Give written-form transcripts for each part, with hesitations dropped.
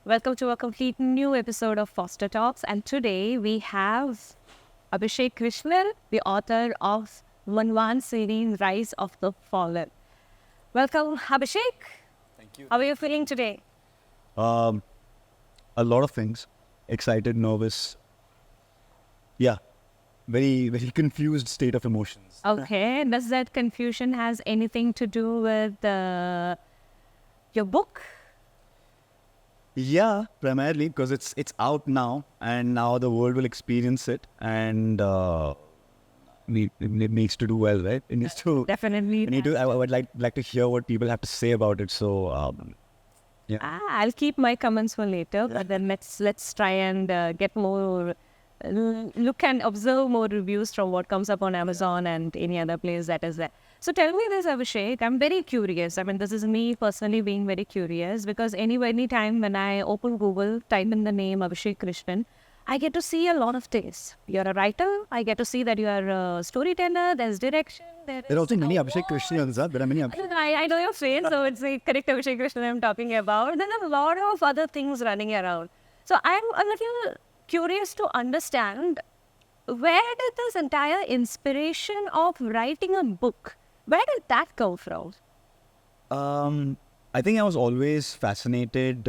Welcome to a complete new episode of Foster Talks. And today we have Abhishek Krishnan, the author of Manwaan series Rise of the Fallen. Welcome, Abhishek. Thank you. How are you feeling today? A lot of things. Excited, nervous. Yeah. Very confused state of emotions. Okay. Does that confusion has anything to do with your book? Yeah, primarily because it's out now, and now the world will experience it, and it needs to do well, right? It needs to. Definitely. I would like to hear what people have to say about it. So I'll keep my comments for later, but then let's try and get more, look and observe more reviews from what comes up on Amazon and any other place that is there. So tell me this, Abhishek, I'm very curious. I mean, this is me personally being very curious because any time when I open Google, type in the name Abhishek Krishnan, I get to see a lot of things. You're a writer. I get to see that you are a storyteller. There's direction. there are also many Abhishek Krishnans. There are many Abhishek. I know your face, so it's the correct Abhishek Krishnan I'm talking about. There's a lot of other things running around. So I'm a little curious to understand, where did this entire inspiration of writing a book, where did that come from? I think I was always fascinated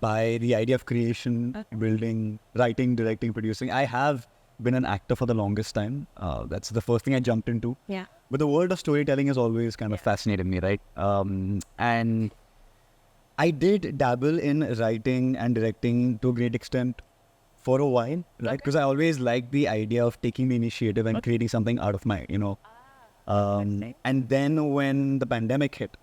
by the idea of creation, building, writing, directing, producing. I have been an actor for the longest time. That's the first thing I jumped into. Yeah. But the world of storytelling has always kind of fascinated me, right? And I did dabble in writing and directing to a great extent for a while, right? Because I always liked the idea of taking the initiative and creating something out of my, and then when the pandemic hit,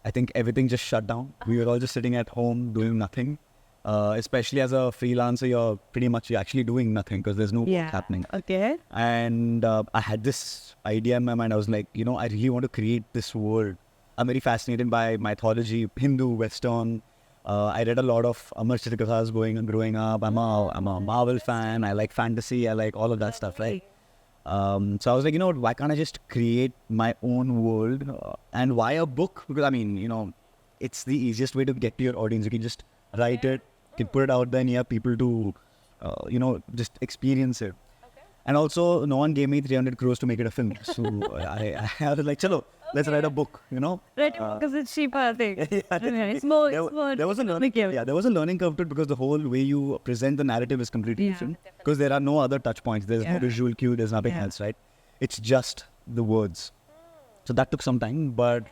I think everything just shut down. We were all just sitting at home doing nothing. Especially as a freelancer, you're actually doing nothing because there's no work happening. Okay. And I had this idea in my mind. I was like, I really want to create this world. I'm very fascinated by mythology, Hindu, Western. I read a lot of Amar Kathas growing up. I'm a Marvel fan. I like fantasy. I like all of that stuff, right? So I was like, why can't I just create my own world? And why a book? Because it's the easiest way to get to your audience. You can just write it, you can put it out there, and you have people to, just experience it. And also, no one gave me 300 crores to make it a film. So I was like, chalo, let's write a book, Right, because it's cheaper, I think. It's There more. was a learning curve. Yeah, there was a learning curve to it because the whole way you present the narrative is completely different. Because there are no other touch points. There's no visual cue. There's nothing else, right? It's just the words. So that took some time. But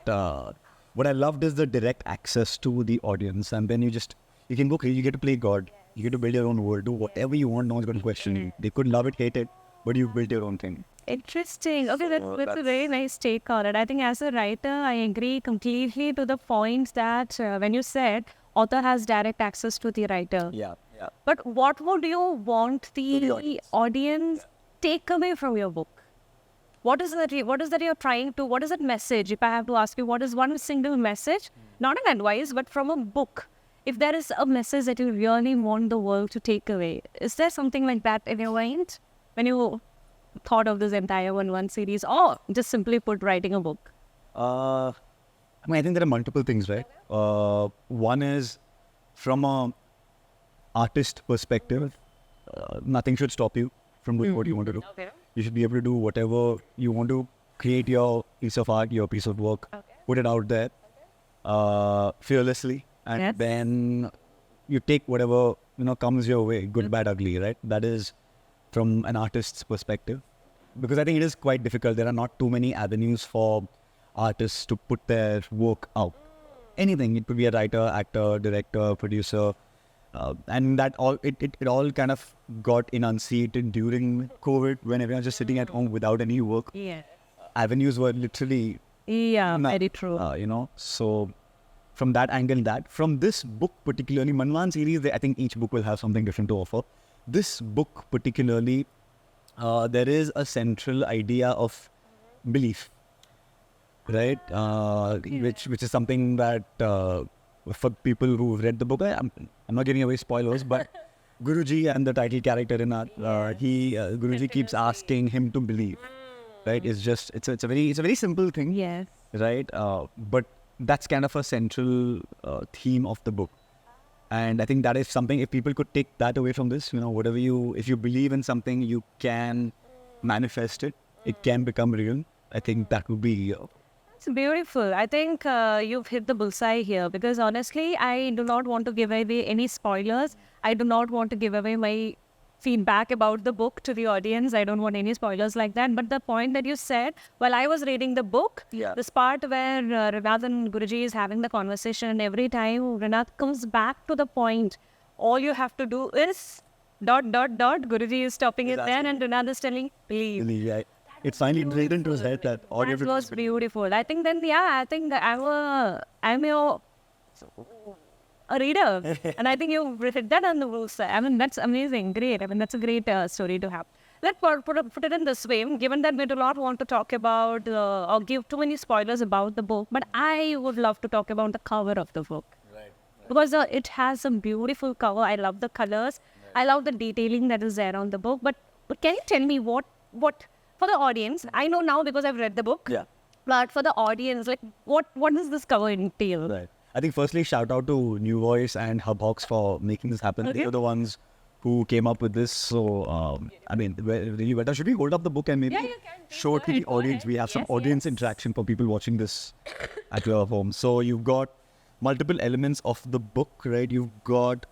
what I loved is the direct access to the audience. And then you can go crazy. You get to play God. You get to build your own world. Do whatever you want. No one's going to question you. They could love it, hate it, but you built your own thing. Interesting. Okay, that's a very nice take on it. I think as a writer, I agree completely to the point that when you said author has direct access to the writer. Yeah. But what would you want the audience take away from your book? What is that you're trying to, what is that message? If I have to ask you, what is one single message? Not an advice, but from a book. If there is a message that you really want the world to take away, is there something like that in your mind when you thought of this entire one series, or just simply put writing a book? I think there are multiple things, right? One is from a artist perspective, nothing should stop you from doing what you want to do. Okay. You should be able to do whatever you want to, create your piece of art, your piece of work, put it out there fearlessly, and then you take whatever comes your way, good, bad, ugly, right? That is from an artist's perspective, because I think it is quite difficult. There are not too many avenues for artists to put their work out. Anything, it could be a writer, actor, director, producer, and that all it all kind of got enunciated during COVID when everyone was just sitting at home without any work. Yeah. Avenues were literally Very true. So from that angle, from this book particularly, Manwaan series, I think each book will have something different to offer. This book particularly, there is a central idea of belief, right? Which is something that for people who've read the book, I'm not giving away spoilers, but Guruji and the title character Rinad, Guruji keeps asking him to believe, right? It's a very simple thing, Yes. right? But that's kind of a central theme of the book. And I think that is something, if people could take that away from this, if you believe in something, you can manifest it. It can become real. I think that would be... It's beautiful. I think you've hit the bullseye here, because honestly, I do not want to give away any spoilers. I do not want to give away my feedback about the book to the audience. I don't want any spoilers like that. But the point that you said, while I was reading the book, this part where Rinad and Guruji is having the conversation, and every time Rinad comes back to the point, all you have to do is ... Guruji is stopping it there, and Rinad is telling, believe. Yeah. It's finally drilled into his head that all you have to That do was is believe. beautiful. I think then, I think I'm a reader. And I think you hit that on the bullseye. I mean, that's amazing. Great. I mean, that's a great story to have. Let's put it in this way. Given that we do not want to talk about or give too many spoilers about the book, but I would love to talk about the cover of the book. Right. Because it has a beautiful cover. I love the colors. I love the detailing that is there on the book. But can you tell me what for the audience? I know now because I've read the book. Yeah. But for the audience, like what does this cover entail? Right. I think firstly, shout out to New Voice and Hubhawks for making this happen. Okay. They are the ones who came up with this. So, I mean, really better. Should we hold up the book and maybe You can. show it to the audience? We have some audience interaction for people watching this at your home. So you've got multiple elements of the book, right? You've got,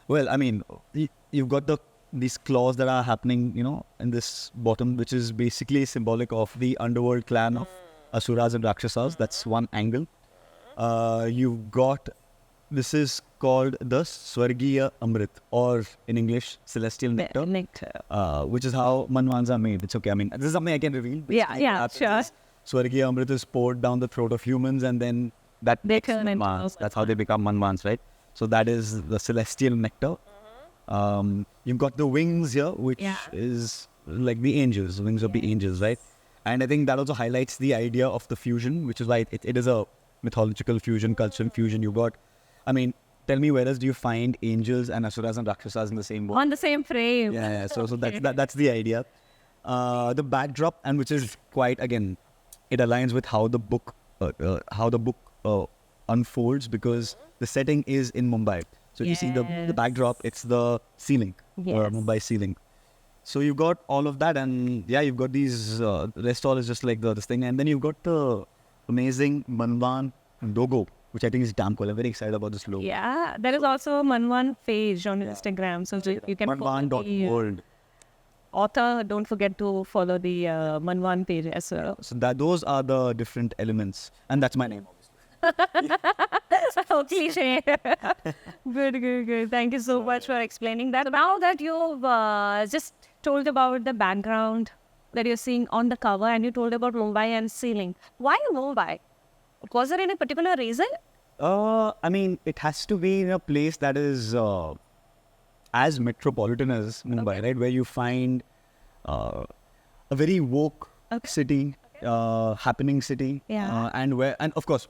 you've got these claws that are happening, in this bottom, which is basically symbolic of the underworld clan of Asuras and Rakshasas. That's one angle. You've got, this is called the Swargiya Amrit, or in English, celestial nectar, which is how Manwaans are made. It's okay. I mean, this is something I can reveal. Yeah, sure. Swargiya Amrit is poured down the throat of humans, and then They turn into Manwaans. That's how they become Manwaans, right? So that is the celestial nectar. You've got the wings here, which is like the angels, wings of the angels, right? And I think that also highlights the idea of the fusion, which is why it is a mythological fusion, cultural fusion. You've got, tell me, where else do you find angels and Asuras and Rakshasas in the same world? On the same frame. Yeah. So that's the idea. The backdrop, and which is quite, again, it aligns with how the book unfolds, because the setting is in Mumbai. So you see the backdrop, it's the ceiling, or Mumbai ceiling. So you've got all of that, and you've got these, rest all is just like this thing. And then you've got the amazing Manwaan logo, which I think is damn cool. I'm very excited about this logo. Yeah, there is also a Manwaan page on Instagram. So you can follow the Manwaan.world. author. Don't forget to follow the Manwaan page as well. So those are the different elements. And that's my name, obviously. So cliche. Good. Thank you so much for explaining that. Now that you've just told about the background that you're seeing on the cover, and you told about Mumbai and ceiling, why Mumbai? Was there any particular reason? It has to be in a place that is as metropolitan as Mumbai, right? Where you find a very woke city, happening city, and of course,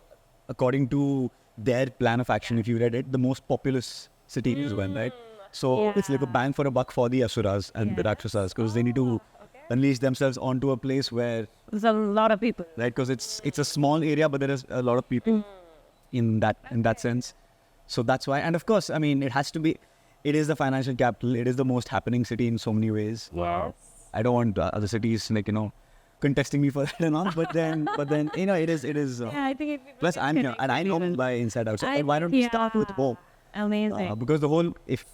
according to their plan of action, if you read it, the most populous city is one, right? So it's like a bang for a buck for the Asuras and the Rakshasas, because they need to unleash themselves onto a place where there's a lot of people, right? Because it's a small area, but there is a lot of people in that sense. So that's why. And of course, it has to be. It is the financial capital. It is the most happening city in so many ways. Yes. I don't want other cities contesting me for that and all. But then it is. I think Plus, I'm here and I know Mumbai inside out. So why don't we start with home? Amazing. Because the whole, this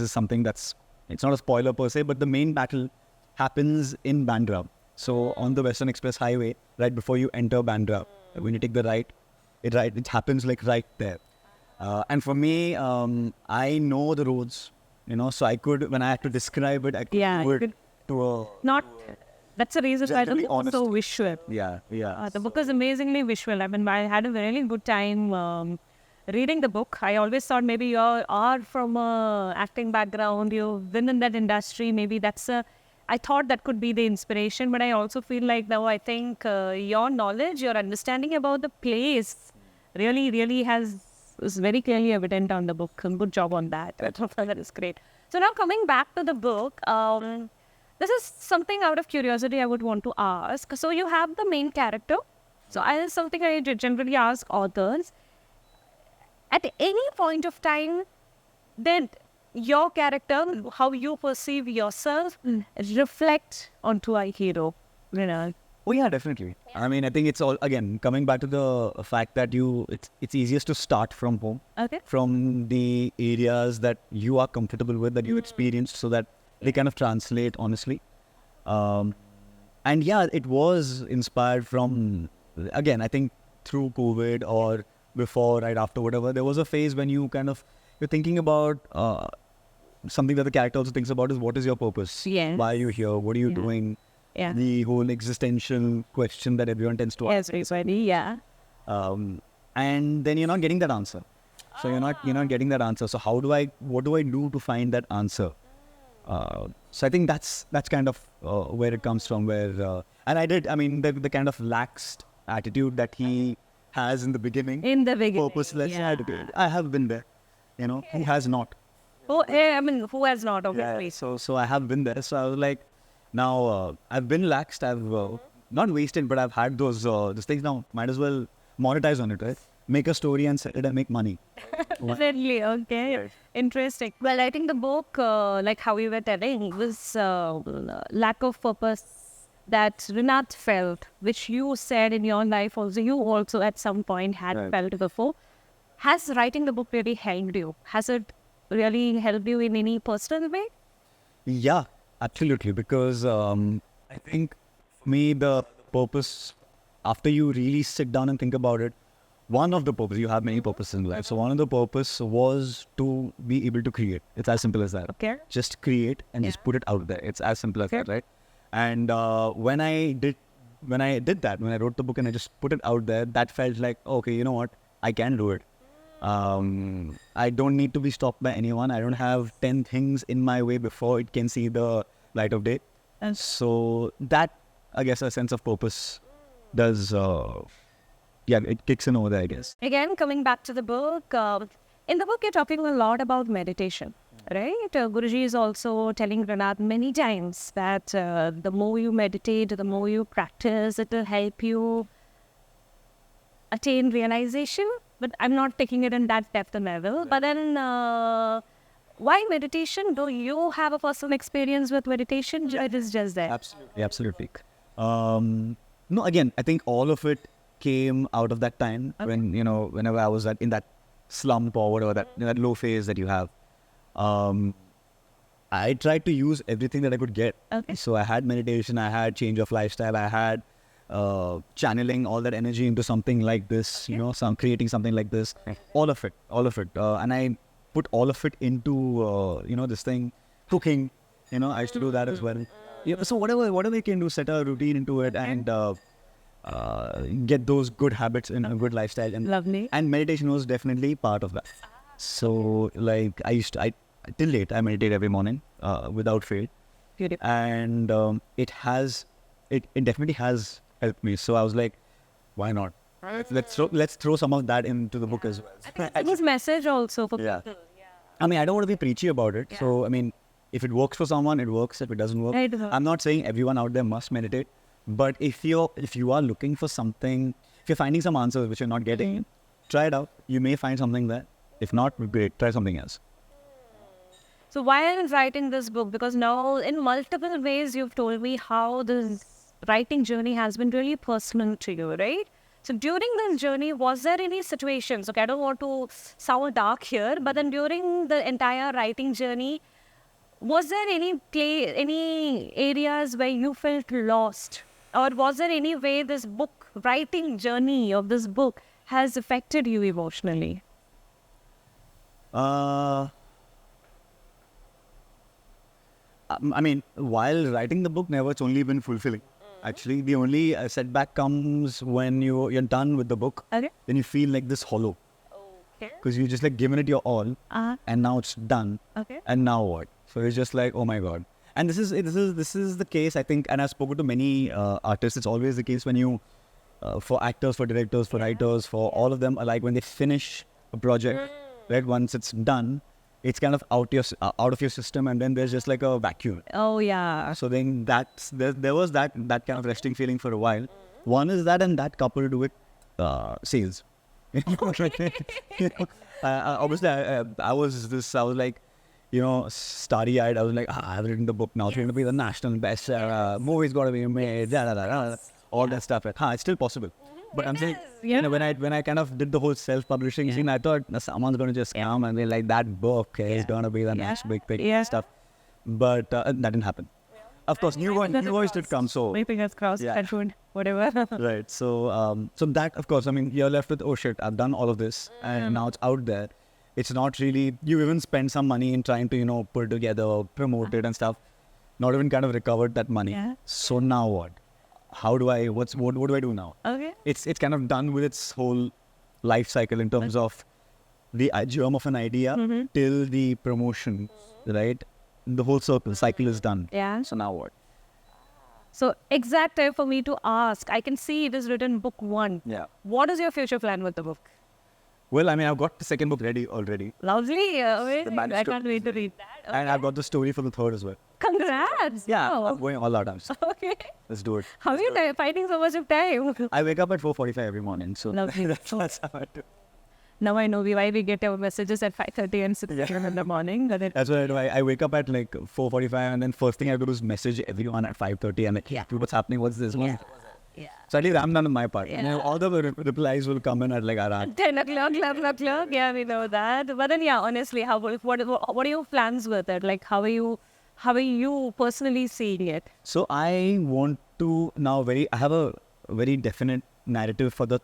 is something it's not a spoiler per se, but the main battle happens in Bandra. So on the Western Express Highway, right before you enter Bandra, when you take the right, it happens like right there. And for me, I know the roads, so I could, when I had to describe it, I could do it to a... That's the reason why it's honest. so visual. Yeah. The book is amazingly visual. I had a really good time reading the book. I always thought maybe you are from a acting background, you've been in that industry, maybe I thought that could be the inspiration, but I also feel like now I think your knowledge, your understanding about the place really is very clearly evident on the book. Good job on that. That is great. So now coming back to the book, this is something out of curiosity I would want to ask. So you have the main character. So is something I generally ask authors. At any point of time, then your character, how you perceive yourself, reflect onto our hero, Rinad. Oh yeah, definitely. I mean, I think it's all again coming back to the fact that it's easiest to start from home, Okay. from the areas that you are comfortable with, that you experienced, so that they kind of translate honestly. And yeah, it was inspired from, again, I think through COVID or before, right after, whatever. There was a phase when you're thinking about something that the character also thinks about is what is your purpose? Yes. Why are you here? What are you doing? Yeah. The whole existential question that everyone tends to ask. Everybody, yeah. And then you're not getting that answer. So you're not getting that answer. So what do I do to find that answer? So I think that's kind of where it comes from. And I mean the kind of laxed attitude that he has in the beginning. In the beginning, Purposeless yeah. attitude. I have been there. Who has not? Who has not, obviously? So I have been there. So I was like, now I've been laxed. I've not wasted, but I've had those things. Now might as well monetize on it, right? Make a story and sell it and make money. Definitely, okay. Right. Interesting. Well, I think the book, like how you were telling, was lack of purpose that Rinad felt, which you said in your life also, you also at some point had felt before. Has writing the book really helped you? Has it really helped you in any personal way? Yeah, absolutely. Because I think for me, the purpose, after you really sit down and think about it, one of the purposes, you have many purposes in life. So one of the purpose was to be able to create. It's as simple as that. Okay. Just create and just put it out there. It's as simple as that, right? And when I did that, when I wrote the book and I just put it out there, that felt like, okay, you know what? I can do it. I don't need to be stopped by anyone. I don't have 10 things in my way before it can see the light of day. And so that, I guess, a sense of purpose does, it kicks in over there, I guess. Again, coming back to the book, in the book you're talking a lot about meditation, right? Guruji is also telling Rinad many times that the more you meditate, the more you practice, it will help you attain realization. But I'm not taking it in that depth and level. Right. But then, why meditation? Do you have a personal experience with meditation? Yeah. It is just there. Absolutely. No, again, I think all of it came out of that time when, whenever I was in that slump or whatever, that low phase that you have. I tried to use everything that I could get. Okay. So I had meditation, I had change of lifestyle, I had channeling all that energy into something like this, creating something like this, all of it. And I put all of it into, this thing, cooking, I used to do that as well. So whatever you can do, set a routine into it and get those good habits in a good lifestyle. And, lovely. And meditation was definitely part of that. So till late, I meditate every morning without fail. Beautiful. And it definitely has helped me. So I was like, why not? Let's throw some of that into the book as well. I think his message also for people. Yeah. I mean, I don't want to be preachy about it. Yeah. So, I mean, if it works for someone, it works. If it doesn't work, I'm not saying everyone out there must meditate. But if you are looking for something, if you're finding some answers which you're not getting, try it out. You may find something there. If not, great. Try something else. So why am I writing this book? Because now in multiple ways you've told me how this writing journey has been really personal to you, right? So during this journey, was there any situations, okay, I don't want to sound dark here, but then during the entire writing journey, was there any areas where you felt lost? Or was there any way this book, writing journey of this book has affected you emotionally? I mean, while writing the book, never, it's only been fulfilling. Actually, the only setback comes when you're done with the book. Okay. Then you feel like this hollow. Okay. Because you just given it your all, and now it's done. Okay. And now what? So it's just like, oh my God. And this is the case, I think, and I've spoken to many artists. It's always the case when you, for actors, for directors, for writers, for all of them, like when they finish a project, right? Once it's done, it's kind of out of your system, and then there's just like a vacuum. Oh yeah. So then there was that kind of resting feeling for a while. One is that, and that coupled with sales. Obviously, I was like, starry-eyed. I was like, I've written the book now. It's going to be the national bestseller. Movie's got to be made. All that stuff. It's still possible. But I'm saying, when I kind of did the whole self-publishing thing, I thought someone's going to just come and be like, that book is going to be the next big thing stuff. But that didn't happen. Of course, new voice did come. So my fingers crossed. Touch wood, whatever. Right. So that, of course, I mean, you're left with, oh shit, I've done all of this, and now it's out there. It's not really, you even spend some money in trying to, put it together, promote it and stuff. Not even kind of recovered that money. Yeah. So now what? How do I, what do I do now? Okay. It's kind of done with its whole life cycle in terms of the germ of an idea till the promotion, right? The whole cycle is done. Yeah. So now what? So exact time for me to ask. I can see it is written book 1. Yeah. What is your future plan with the book? Well, I mean, I've got the second book ready already. Lovely. Amazing. I manuscript can't wait to read that. Okay. And I've got the story for the third as well. Congrats. Yeah, Oh. I'm going all out. Okay. Let's do it. How are you finding so much of time? I wake up at 4:45 every morning, so Lovely. that's how I do. Now I know why we get our messages at 5:30 and 6 a.m. in the morning. That's what I do. I wake up at like 4:45, and then first thing I do is message everyone at 5:30 and like, what's happening? What's this? Yeah. So at least I'm done on my part. Yeah. And all the replies will come in at like around 10 o'clock, 11 o'clock. Yeah, we know that. But then, honestly, what are your plans with it? Like, how are you personally seeing it? So I want to now I have a very definite narrative for the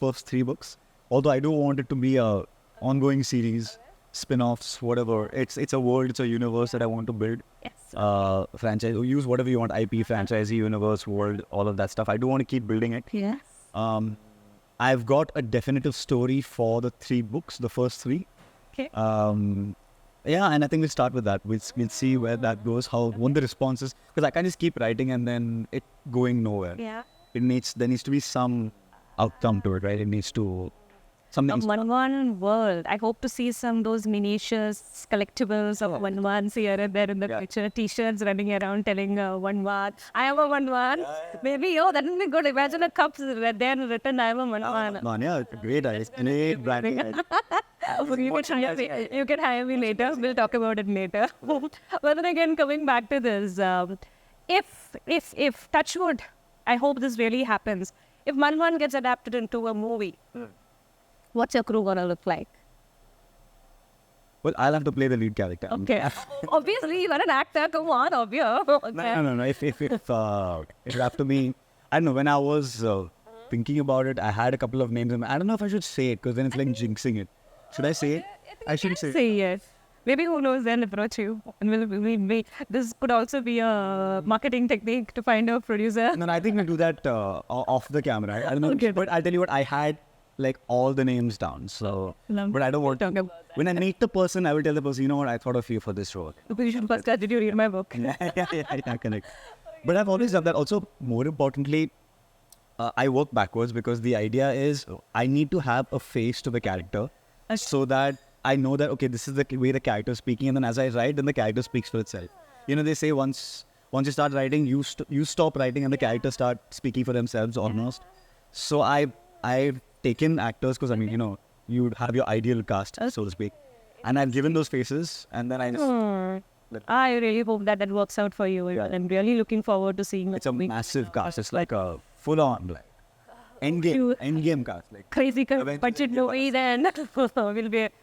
first three books. Although I do want it to be a ongoing series, spin-offs, whatever. It's a world, it's a universe that I want to build. Yes. Franchise, use whatever you want, IP, franchise, universe, world, all of that stuff. I do want to keep building it. Yes. I've got a definitive story for the 3 books, the first 3. Okay. Yeah, and I think we'll start with that. We'll see where that goes, what the response is. Because I can't just keep writing and then it going nowhere. Yeah. There needs to be some outcome to it, right? It needs to something. The Manwaan world. I hope to see some those miniatures, collectibles of Manwaans here and there in the future. T-shirts running around telling Manwaan, I am a Manwaan. Maybe, that would be good. Imagine a cup there written, I am a Manwaan. Yeah, it's a great idea. Great branding idea. You can hire me later. We'll talk about it later. But then again, coming back to this, if touch wood, I hope this really happens. If Manwaan gets adapted into a movie, what's your crew gonna look like? Well, I'll have to play the lead character. Okay. Obviously, you're an actor. Come on, obvious. No. If it would have to be, I don't know. When I was thinking about it, I had a couple of names. I don't know if I should say it because then it's like jinxing it. Should I say it? I shouldn't say it. Say yes. Maybe who knows, they'll approach you. And this could also be a marketing technique to find a producer. No, I think we'll do that off the camera. I don't know. Okay. But I'll tell you what, I had like all the names down. So, but I don't want Talk to. about that. When I meet the person, I will tell the person, you know what, I thought of you for this role. You should first ask, did you read my book? Yeah, correct. But I've always done that. Also, more importantly, I work backwards because the idea is I need to have a face to the character so that I know that, okay, this is the way the character is speaking. And then as I write, then the character speaks for itself. They say once you start writing, you stop writing and the characters start speaking for themselves almost. So I've taken actors because, you have your ideal cast, so to speak. And I've given those faces and then I just... I really hope that works out for you. Yeah. I'm really looking forward to seeing It's a massive cast. It's like a full-on, like, endgame cast. Like, crazy budget movie then. we'll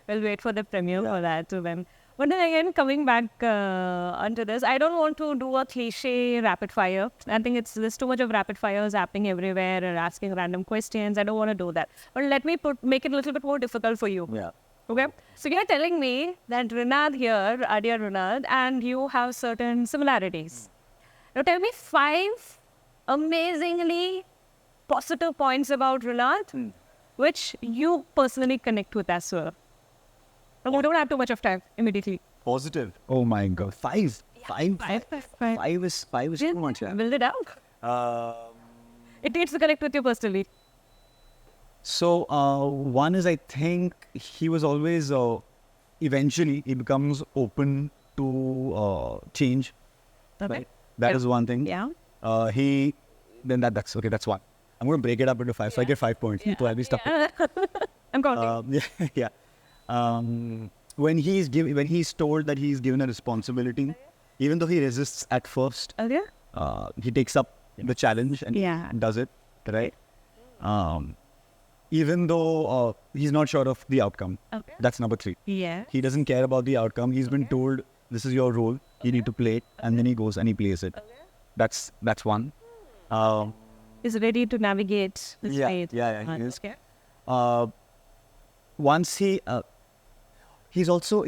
wait for the premiere for that to them. But then again, coming back onto this, I don't want to do a cliche rapid fire. I think there's too much of rapid fires happening everywhere and asking random questions. I don't want to do that. But let me make it a little bit more difficult for you. yeah. Okay, so you're telling me that Rinad here, dear Rinad, and you have certain similarities. Now tell me 5 amazingly positive points about Rinad, which you personally connect with as well. And we don't have too much of time immediately. Positive. Oh my God. 5. Five. 5 is too much. Yeah. Build it out. It needs to connect with you personally. So, one is, I think he was always, eventually, he becomes open to change. Okay. Right? That is one thing. Yeah. That's okay, that's one. I'm going to break it up into 5, so I get 5 points. So I'll be stuck. I'm counting. Yeah. When he's told that he's given a responsibility, even though he resists at first, Okay. he takes up the challenge and does it, right? Even though he's not sure of the outcome. Okay. That's number 3. Yeah. He doesn't care about the outcome. He's been told, this is your role, you need to play it, and then he goes and he plays it. That's one. Is ready to navigate this fate. Yeah, he is. Okay. Once he's also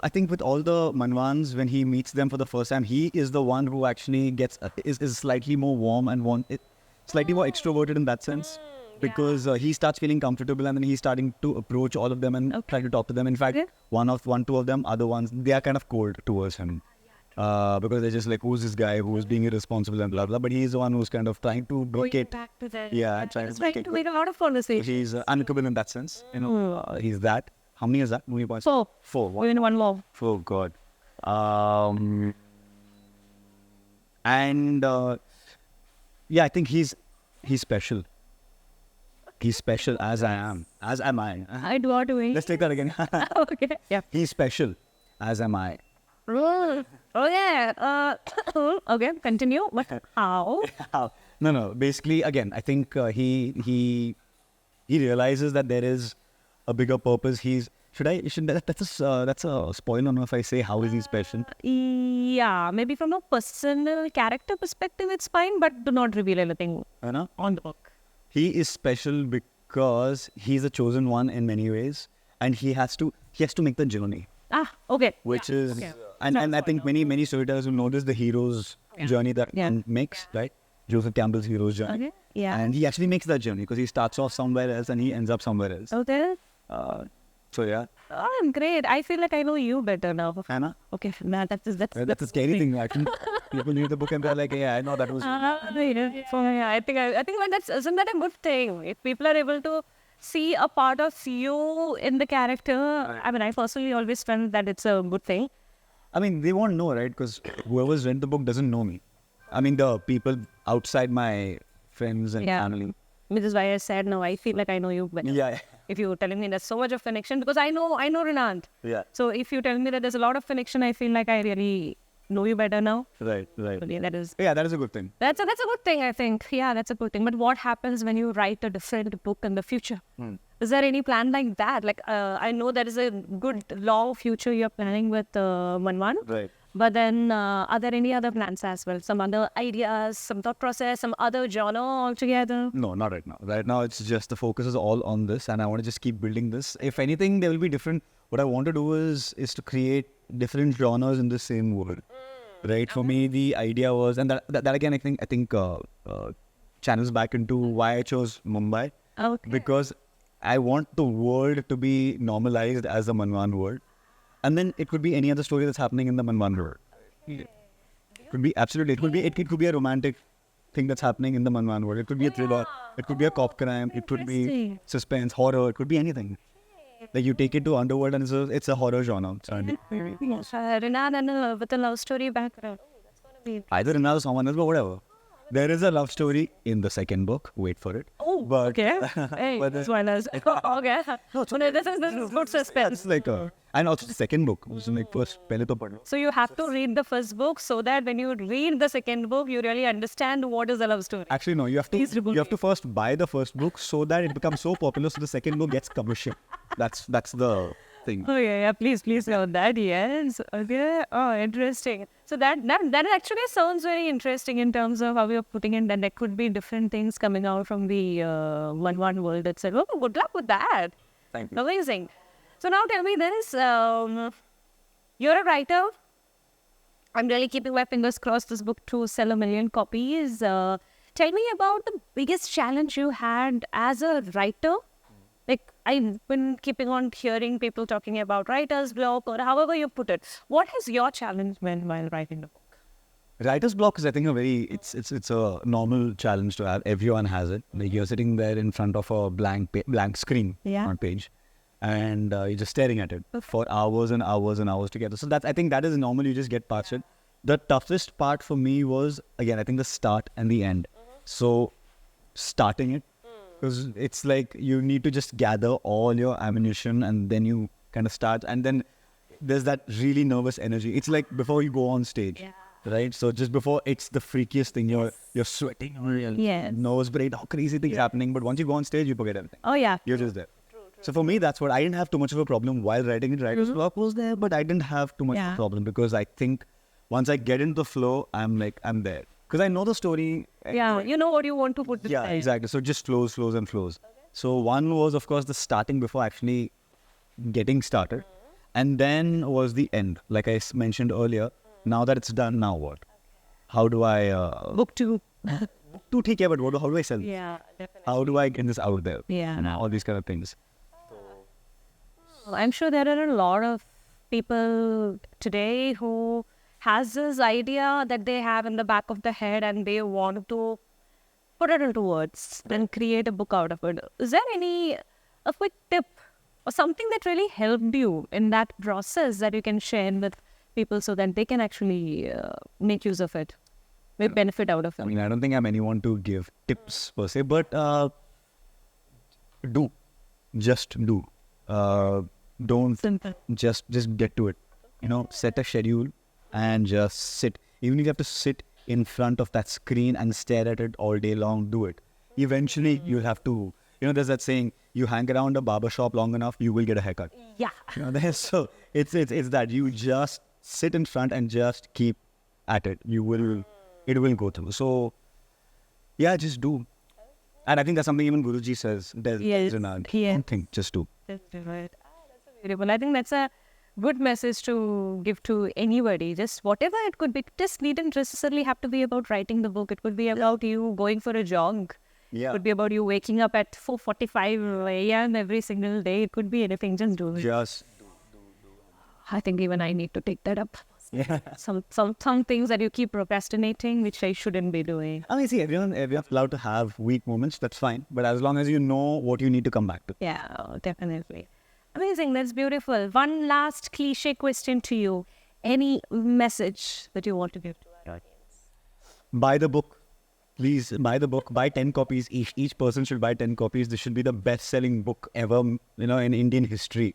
I think with all the Manwaans, when he meets them for the first time, he is the one who actually is slightly more warm and slightly more extroverted in that sense, because he starts feeling comfortable, and then he's starting to approach all of them and try to talk to them. In fact, two of them, other ones, they are kind of cold towards him. Because they're just like, who's this guy who's being irresponsible and blah blah. But he's the one who's kind of trying to break it. Back to that. Trying to make a lot of conversation. He's amicable in that sense. He's that. How many is that? How many points? 4. 4. We're in one more. Oh God. I think he's special. He's special as I am. As am I. I do not doing. Let's take that again. Okay. Yeah. He's special as am I. Oh yeah. Okay. Continue. But how? No. Basically, again, I think he realizes that there is a bigger purpose. That's a spoiler if I say how is he special. Yeah, maybe from a personal character perspective, it's fine, but do not reveal anything on the book. He is special because he's a chosen one in many ways, and he has to make the journey. Okay. Which is, and I think many storytellers will know this, the hero's journey that one makes, right? Joseph Campbell's hero's journey. Okay. Yeah. And he actually makes that journey because he starts off somewhere else and he ends up somewhere else. Okay. So yeah. Oh, I'm great. I feel like I know you better now. Anna? Okay, nah, that's a scary thing. Actually, people read the book and they're like, yeah, I know that was. I think isn't that a good thing? If people are able to see a part of you in the character, I mean, I personally always felt that it's a good thing. I mean, they won't know, right? Because whoever's read the book doesn't know me. I mean, the people outside my friends and family. Which is why I said, no, I feel like I know you better. Yeah. If you're telling me there's so much of connection, because I know Rinad. Yeah. So if you tell me that there's a lot of connection, I feel like I really know you better now. Right. So that is a good thing. That's a good thing, I think. Yeah, that's a good thing. But what happens when you write a different book in the future? Is there any plan like that? Like, I know there is a good long future you're planning with Manwaan. Right. But then, are there any other plans as well? Some other ideas, some thought process, some other genre altogether? No, not right now. Right now, it's just the focus is all on this, and I want to just keep building this. If anything, there will be different. What I want to do is to create different genres in the same world. Right. For me, the idea was, and that again, I think channels back into why I chose Mumbai. Okay. Because I want the world to be normalized as the Manwaan world. And then it could be any other story that's happening in the Manwaan world. It could be absolutely. It could be a romantic thing that's happening in the Manwaan world. It could be a thriller. It could be a cop crime. It could be suspense, horror. It could be anything. Like you take it to underworld and it's a horror genre. Rinad and with a love story background. That's gonna be either Rinad or someone else, but whatever. There is a love story in the second book. Wait for it. Oh, but, okay. Hey, spoilers. Okay. No, this is good suspense. It's like and also the second book. Like first, pehle to padho. So you have to read the first book so that when you read the second book, you really understand what is the love story. Actually, no. You have to first buy the first book so that it becomes so popular, so the second book gets commercial. That's the thing. Oh yeah. Please note that. Yes. Okay. Oh, interesting. So that actually sounds very interesting in terms of how you're putting in that there could be different things coming out from the Manwaan world itself. Oh, good luck with that. Thank you. Amazing. So now tell me this. You're a writer. I'm really keeping my fingers crossed this book to sell 1 million copies. Tell me about the biggest challenge you had as a writer. Like, I've been keeping on hearing people talking about writer's block or however you put it. What has your challenge been while writing the book? Writer's block is, I think, it's a normal challenge to have. Everyone has it. Like you're sitting there in front of a blank screen on page, and you're just staring at it for hours and hours and hours together. So I think that is normal. You just get past it. The toughest part for me was, again, I think the start and the end. So starting it, because it's like you need to just gather all your ammunition and then you kind of starts, and then there's that really nervous energy. It's like before you go on stage, right? So just before, it's the freakiest thing. You're sweating, or your nose break, how crazy things happening. But once you go on stage, you forget everything. Oh yeah. You're just there. So for me, that's what I didn't have too much of a problem while writing it. Writer's block was there, but I didn't have too much of a problem because I think once I get into the flow, I'm there. Because I know the story. Yeah, you know what you want to put. Yeah, exactly. So it just flows and flows. Okay. So one was, of course, the starting before actually getting started. And then was the end. Like I mentioned earlier, now that it's done, now what? Okay. How do I... Book 2. Book 2, take care, but how do I sell this? Yeah, definitely. How do I get this out there? Yeah. All these kind of things. I'm sure there are a lot of people today who has this idea that they have in the back of the head and they want to put it into words and create a book out of it. Is there a quick tip or something that really helped you in that process that you can share with people so that they can actually make use of it, make benefit out of it? I mean, I don't think I'm anyone to give tips per se, but just do. Don't Simple. Just get to it. Set a schedule and just sit. Even if you have to sit in front of that screen and stare at it all day long, do it. Eventually, you'll have to. There's that saying: you hang around a barber shop long enough, you will get a haircut. Yeah. So it's that you just sit in front and just keep at it. It will go through. So yeah, just do. And I think that's something even Guruji says. Rinad. Don't think, just do. Just do it. That's beautiful. I think that's a good message to give to anybody. Just whatever it could be. Just needn't necessarily have to be about writing the book. It could be about you going for a jog. Yeah. It could be about you waking up at 4:45 a.m. every single day. It could be anything. Just do it. Just do. I think even I need to take that up. Yeah. Some things that you keep procrastinating, which I shouldn't be doing. I mean, see, everyone's allowed to have weak moments. That's fine. But as long as you know what you need to come back to. Yeah, definitely. Amazing. That's beautiful. One last cliche question to you. Any message that you want to give to our audience? Buy the book. Please buy the book. Buy 10 copies each. Each person should buy 10 copies. This should be the best-selling book ever, in Indian history.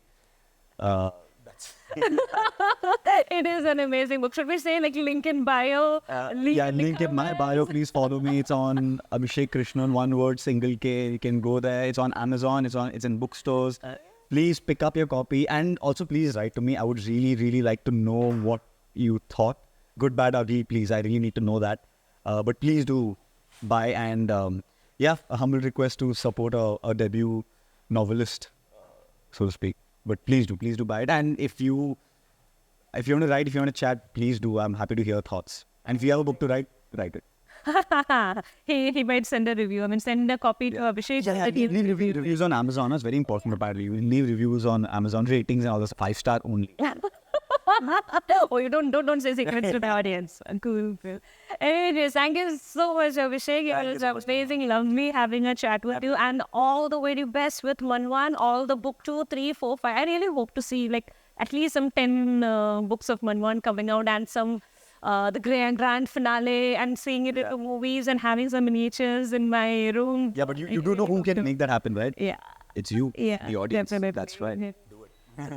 It is an amazing book. Should we say link in bio? Link in my bio. Please follow me. It's on Abhishek Krishnan, one word, single K. You can go there. It's on Amazon. It's in bookstores. Please pick up your copy, and also please write to me. I would really, really like to know what you thought. Good, bad, ugly. Please, I really need to know that. But please do buy, and a humble request to support a debut novelist, so to speak. But please do buy it. And if you want to write, if you want to chat, please do. I'm happy to hear thoughts. And if you have a book to write it. he might send a review. I mean, send a copy to Abhishek. Leave reviews on Amazon. That's very important, apparently. You leave reviews on Amazon, ratings and all this, 5-star only. Oh, you don't say secrets to the audience. Cool. Anyways, thank you so much, Abhishek. It was amazing. Lovely having a chat with you, and all the very best with Manwaan. All the book 2, 3, 4, 5. I really hope to see at least some 10 books of Manwaan coming out, and some the grand finale, and seeing it in the movies, and having some miniatures in my room. Yeah, but you do know who can make that happen, right? Yeah. It's you, the audience. Definitely. That's right.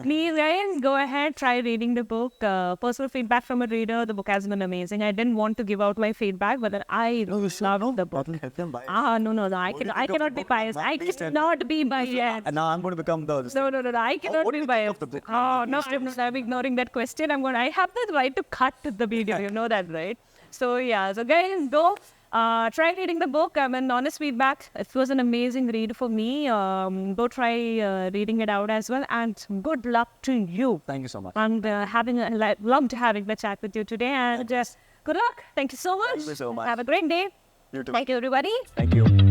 Please, guys, go ahead, try reading the book. Personal feedback from a reader, the book has been amazing. I didn't want to give out my feedback, but I loved the book. No, I cannot be biased. I cannot be biased. And now I'm going to become the... No, I cannot be biased. Oh, no, I'm ignoring that question. I have the right to cut the video, you know that, right? So guys, go. Try reading the book. Honest feedback. It was an amazing read for me. Go try reading it out as well. And good luck to you. Thank you so much. And loved having the chat with you today. And good luck. Thank you so much. Thank you so much. Have a great day. You too. Thank you, everybody. Thank you.